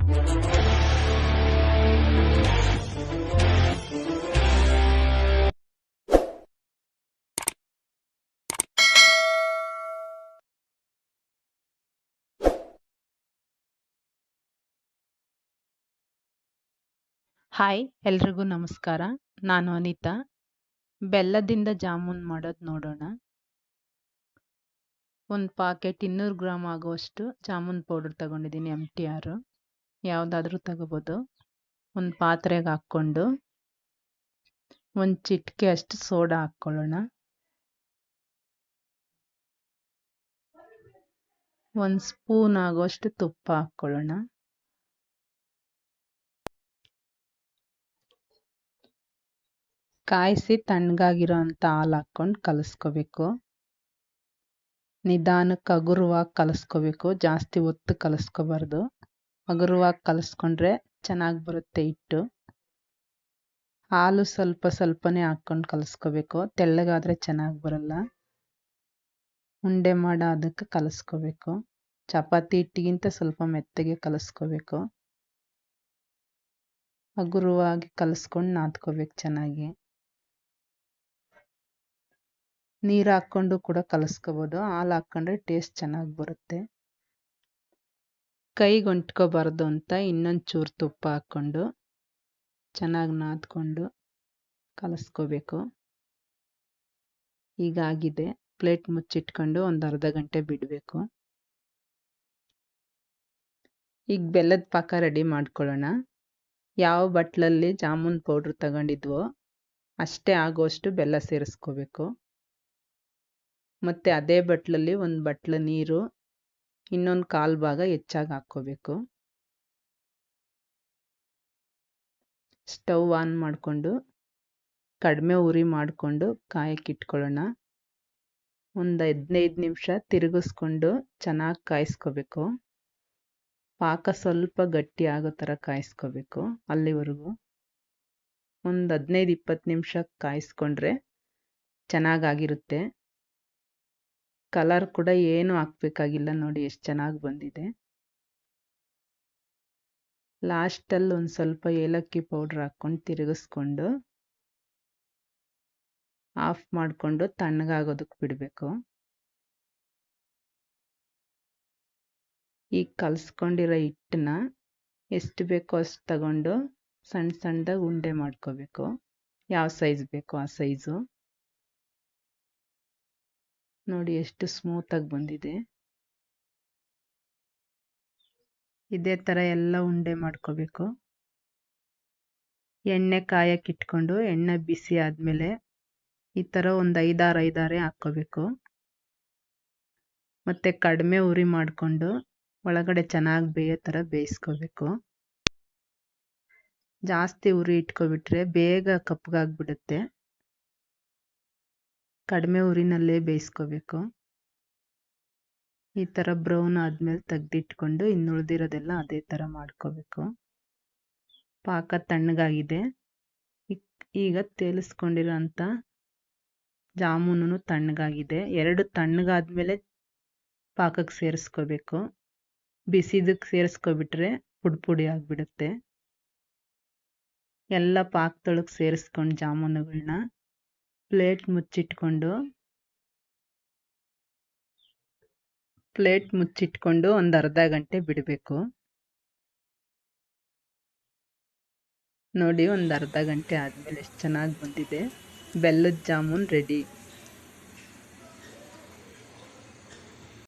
Hi ಎಲ್ರಿಗೂ ನಮಸ್ಕಾರ. ನಾನು ಅನಿತಾ. ಬೆಲ್ಲದಿಂದ ಜಾಮೂನ್ ಮಾಡೋದು ನೋಡೋಣ. ಒಂದು ಪಾಕೆಟ್ 200 ಗ್ರಾಮ್ ಆಗುವಷ್ಟು ಜಾಮೂನ್ ಪೌಡರ್ ತಗೊಂಡಿದ್ದೀನಿ. MTR ಯಾವುದಾದ್ರೂ ತಗೋಬೋದು. ಒಂದು ಪಾತ್ರೆಗೆ ಹಾಕ್ಕೊಂಡು ಒಂದು ಚಿಟಿಕೆ ಅಷ್ಟು ಸೋಡಾ ಹಾಕ್ಕೊಳ್ಳೋಣ. ಒಂದು ಸ್ಪೂನ್ ಆಗುವಷ್ಟು ತುಪ್ಪ ಹಾಕ್ಕೊಳ್ಳೋಣ. ಕಾಯಿಸಿ ತಣ್ಣಗಾಗಿರೋ ಅಂಥ ಹಾಲು ಹಾಕ್ಕೊಂಡು ಕಲಿಸ್ಕೋಬೇಕು. ನಿಧಾನಕ್ಕೆ ಹಗುರವಾಗಿ ಕಲಿಸ್ಕೋಬೇಕು. ಜಾಸ್ತಿ ಒತ್ತು ಕಲಿಸ್ಕೋಬಾರ್ದು. ಹಗುರವಾಗಿ ಕಲಿಸ್ಕೊಂಡ್ರೆ ಚೆನ್ನಾಗಿ ಬರುತ್ತೆ ಹಿಟ್ಟು. ಹಾಲು ಸ್ವಲ್ಪ ಸ್ವಲ್ಪನೇ ಹಾಕ್ಕೊಂಡು ಕಲಿಸ್ಕೋಬೇಕು. ತೆಳ್ಳಗಾದರೆ ಚೆನ್ನಾಗಿ ಬರಲ್ಲ. ಉಂಡೆ ಮಾಡೋ ಅದಕ್ಕೆ ಕಲಿಸ್ಕೋಬೇಕು. ಚಪಾತಿ ಹಿಟ್ಟಿಗಿಂತ ಸ್ವಲ್ಪ ಮೆತ್ತಗೆ ಕಲಿಸ್ಕೋಬೇಕು. ಹಗುರವಾಗಿ ಕಲಿಸ್ಕೊಂಡು ನಾದ್ಕೋಬೇಕು ಚೆನ್ನಾಗಿ. ನೀರು ಹಾಕ್ಕೊಂಡು ಕೂಡ ಕಲಿಸ್ಕೋಬೋದು. ಹಾಲು ಹಾಕ್ಕೊಂಡ್ರೆ ಟೇಸ್ಟ್ ಚೆನ್ನಾಗಿ ಬರುತ್ತೆ. ಕೈಗೆ ಅಂಟ್ಕೋಬಾರ್ದು ಅಂತ ಇನ್ನೊಂದು ಚೂರು ತುಪ್ಪ ಹಾಕ್ಕೊಂಡು ಚೆನ್ನಾಗಿ ನಾದ್ಕೊಂಡು ಕಲಿಸ್ಕೋಬೇಕು. ಹೀಗಾಗಿದೆ. ಪ್ಲೇಟ್ ಮುಚ್ಚಿಟ್ಕೊಂಡು ಒಂದು ಅರ್ಧ ಗಂಟೆ ಬಿಡಬೇಕು. ಈಗ ಬೆಲ್ಲದ ಪಾಕ ರೆಡಿ ಮಾಡ್ಕೊಳ್ಳೋಣ. ಯಾವ ಬಟ್ಲಲ್ಲಿ ಜಾಮೂನ್ ಪೌಡ್ರ್ ತಗೊಂಡಿದ್ವೋ ಅಷ್ಟೇ ಆಗೋಷ್ಟು ಬೆಲ್ಲ ಸೇರಿಸ್ಕೋಬೇಕು. ಮತ್ತು ಅದೇ ಬಟ್ಲಲ್ಲಿ ಒಂದು ಬಟ್ಲು ನೀರು, ಇನ್ನೊಂದು 1/4 ಭಾಗ ಹೆಚ್ಚಾಗಿ ಹಾಕ್ಕೋಬೇಕು. ಸ್ಟವ್ ಆನ್ ಮಾಡಿಕೊಂಡು ಕಡಿಮೆ ಉರಿ ಮಾಡಿಕೊಂಡು ಕಾಯಕ್ಕೆ ಇಟ್ಕೊಳ್ಳೋಣ. ಒಂದು 15 ನಿಮಿಷ ತಿರುಗಿಸ್ಕೊಂಡು ಚೆನ್ನಾಗಿ ಕಾಯಿಸ್ಕೋಬೇಕು. ಪಾಕ ಸ್ವಲ್ಪ ಗಟ್ಟಿ ಆಗೋ ಥರ ಕಾಯಿಸ್ಕೋಬೇಕು. ಅಲ್ಲಿವರೆಗೂ ಒಂದು 15-20 ನಿಮಿಷ ಕಾಯಿಸ್ಕೊಂಡ್ರೆ ಚೆನ್ನಾಗಾಗಿರುತ್ತೆ. ಕಲರ್ ಕೂಡ ಏನು ಹಾಕ್ಬೇಕಾಗಿಲ್ಲ. ನೋಡಿ ಎಷ್ಟು ಚೆನ್ನಾಗಿ ಬಂದಿದೆ. ಲಾಸ್ಟಲ್ಲಿ ಒಂದು ಸ್ವಲ್ಪ ಏಲಕ್ಕಿ ಪೌಡ್ರ್ ಹಾಕ್ಕೊಂಡು ತಿರುಗಿಸ್ಕೊಂಡು ಆಫ್ ಮಾಡಿಕೊಂಡು ತಣ್ಣಗಾಗೋದಕ್ಕೆ ಬಿಡಬೇಕು. ಈಗ ಕಲಿಸ್ಕೊಂಡಿರೋ ಹಿಟ್ಟನ್ನ ಎಷ್ಟು ಬೇಕೋ ಅಷ್ಟು ತಗೊಂಡು ಸಣ್ಣ ಸಣ್ಣದಾಗಿ ಉಂಡೆ ಮಾಡ್ಕೋಬೇಕು. ಯಾವ ಸೈಜ್ ಬೇಕೋ ಆ ಸೈಜು. ನೋಡಿ ಎಷ್ಟು ಸ್ಮೂತಾಗಿ ಬಂದಿದೆ. ಇದೇ ಥರ ಎಲ್ಲ ಉಂಡೆ ಮಾಡ್ಕೋಬೇಕು. ಎಣ್ಣೆ ಕಾಯಕ್ಕೆ ಇಟ್ಕೊಂಡು ಎಣ್ಣೆ ಬಿಸಿ ಆದಮೇಲೆ ಈ ಥರ ಒಂದು 5-6 ಹಾಕ್ಕೋಬೇಕು. ಮತ್ತು ಕಡಿಮೆ ಉರಿ ಮಾಡಿಕೊಂಡು ಒಳಗಡೆ ಚೆನ್ನಾಗಿ ಬೇಯೋ ಥರ ಬೇಯಿಸ್ಕೋಬೇಕು. ಜಾಸ್ತಿ ಉರಿ ಇಟ್ಕೊಬಿಟ್ರೆ ಬೇಗ ಕಪ್ಪಗಾಗ್ಬಿಡುತ್ತೆ. ಕಡಿಮೆ ಉರಿನಲ್ಲೇ ಬೇಯಿಸ್ಕೋಬೇಕು. ಈ ಥರ ಬ್ರೌನ್ ಆದಮೇಲೆ ತೆಗೆದಿಟ್ಕೊಂಡು ಇನ್ನುಳಿದಿರೋದೆಲ್ಲ ಅದೇ ಥರ ಮಾಡ್ಕೋಬೇಕು. ಪಾಕ ತಣ್ಣಗಾಗಿದೆ. ಈಗ ತೇಲಿಸ್ಕೊಂಡಿರೋಂಥ ಜಾಮೂನು ತಣ್ಣಗಾಗಿದೆ. 2 ತಣ್ಣಗಾದ್ಮೇಲೆ ಪಾಕಕ್ಕೆ ಸೇರಿಸ್ಕೋಬೇಕು. ಬಿಸಿದಕ್ಕೆ ಸೇರಿಸ್ಕೊಬಿಟ್ರೆ ಪುಡಿ ಪುಡಿ ಆಗಿಬಿಡುತ್ತೆ. ಎಲ್ಲ ಪಾಕದೊಳಗೆ ಸೇರಿಸ್ಕೊಂಡು ಜಾಮೂನುಗಳನ್ನ ಪ್ಲೇಟ್ ಮುಚ್ಚಿಟ್ಕೊಂಡು ಒಂದು ಅರ್ಧ ಗಂಟೆ ಬಿಡಬೇಕು. ನೋಡಿ ಒಂದು ಅರ್ಧ ಗಂಟೆ ಆದಮೇಲೆ ಎಷ್ಟು ಚೆನ್ನಾಗಿ ಬಂದಿದೆ. ಬೆಲ್ಲದ ಜಾಮೂನ್ ರೆಡಿ.